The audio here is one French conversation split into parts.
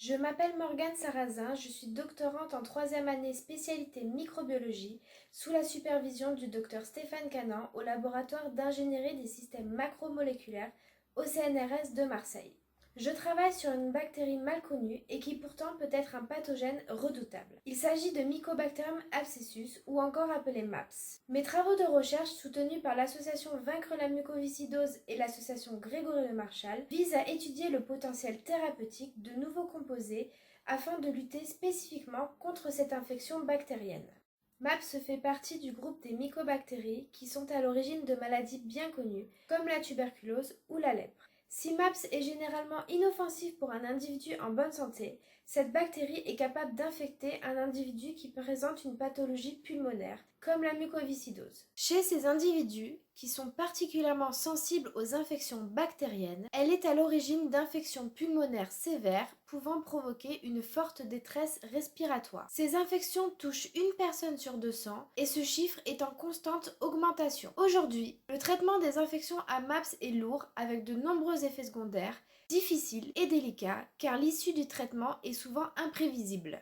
Je m'appelle Morgane Sarrazin, je suis doctorante en troisième année spécialité microbiologie sous la supervision du docteur Stéphane Canan au laboratoire d'ingénierie des systèmes macromoléculaires au CNRS de Marseille. Je travaille sur une bactérie mal connue et qui pourtant peut être un pathogène redoutable. Il s'agit de Mycobacterium abscessus ou encore appelé MAPS. Mes travaux de recherche soutenus par l'association Vaincre la mucoviscidose et l'association Grégory Le Marchal visent à étudier le potentiel thérapeutique de nouveaux composés afin de lutter spécifiquement contre cette infection bactérienne. MAPS fait partie du groupe des mycobactéries qui sont à l'origine de maladies bien connues comme la tuberculose ou la lèpre. Si MAPS est généralement inoffensif pour un individu en bonne santé, cette bactérie est capable d'infecter un individu qui présente une pathologie pulmonaire, comme la mucoviscidose. Chez ces individus, qui sont particulièrement sensibles aux infections bactériennes, elle est à l'origine d'infections pulmonaires sévères pouvant provoquer une forte détresse respiratoire. Ces infections touchent une personne sur 200 et ce chiffre est en constante augmentation. Aujourd'hui, le traitement des infections à MAPS est lourd avec de nombreux effets secondaires, difficiles et délicats car l'issue du traitement est souvent imprévisible.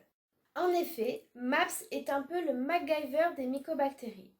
En effet, MAPS est un peu le MacGyver des mycobactéries.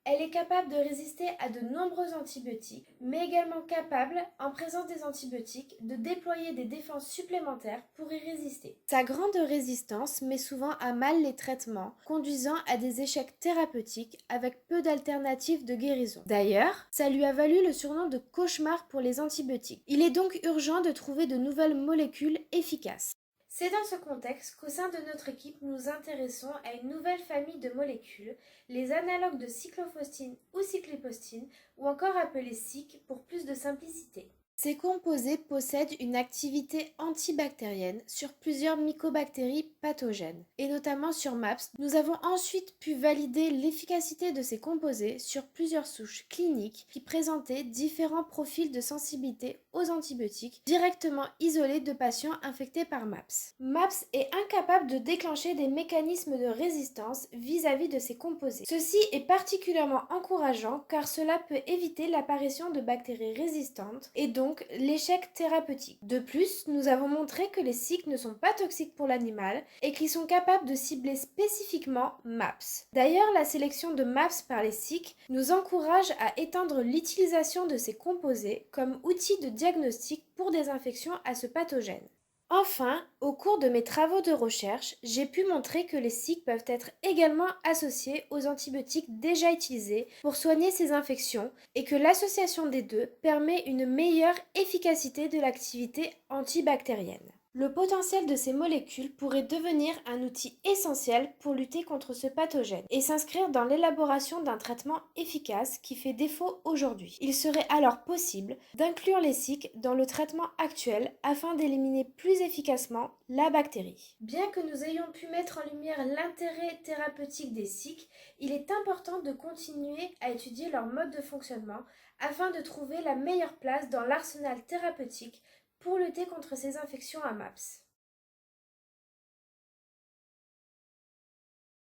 Elle est capable de résister à de nombreux antibiotiques, mais également capable, en présence des antibiotiques, de déployer des défenses supplémentaires pour y résister. Sa grande résistance met souvent à mal les traitements, conduisant à des échecs thérapeutiques avec peu d'alternatives de guérison. D'ailleurs, ça lui a valu le surnom de cauchemar pour les antibiotiques. Il est donc urgent de trouver de nouvelles molécules efficaces. C'est dans ce contexte qu'au sein de notre équipe, nous nous intéressons à une nouvelle famille de molécules, les analogues de cyclophosphine ou cyclipostine, ou encore appelés SIC pour plus de simplicité. Ces composés possèdent une activité antibactérienne sur plusieurs mycobactéries pathogènes, et notamment sur MAPS. Nous avons ensuite pu valider l'efficacité de ces composés sur plusieurs souches cliniques qui présentaient différents profils de sensibilité aux antibiotiques directement isolés de patients infectés par MAPS. MAPS est incapable de déclencher des mécanismes de résistance vis-à-vis de ces composés. Ceci est particulièrement encourageant car cela peut éviter l'apparition de bactéries résistantes et donc l'échec thérapeutique. De plus, nous avons montré que les SIC ne sont pas toxiques pour l'animal et qu'ils sont capables de cibler spécifiquement MAPS. D'ailleurs, la sélection de MAPS par les SIC nous encourage à étendre l'utilisation de ces composés comme outil de diagnostic pour des infections à ce pathogène. Enfin, au cours de mes travaux de recherche, j'ai pu montrer que les SIC peuvent être également associés aux antibiotiques déjà utilisés pour soigner ces infections et que l'association des deux permet une meilleure efficacité de l'activité antibactérienne. Le potentiel de ces molécules pourrait devenir un outil essentiel pour lutter contre ce pathogène et s'inscrire dans l'élaboration d'un traitement efficace qui fait défaut aujourd'hui. Il serait alors possible d'inclure les SIC dans le traitement actuel afin d'éliminer plus efficacement la bactérie. Bien que nous ayons pu mettre en lumière l'intérêt thérapeutique des SIC, il est important de continuer à étudier leur mode de fonctionnement afin de trouver la meilleure place dans l'arsenal thérapeutique pour lutter contre ces infections à MAPS.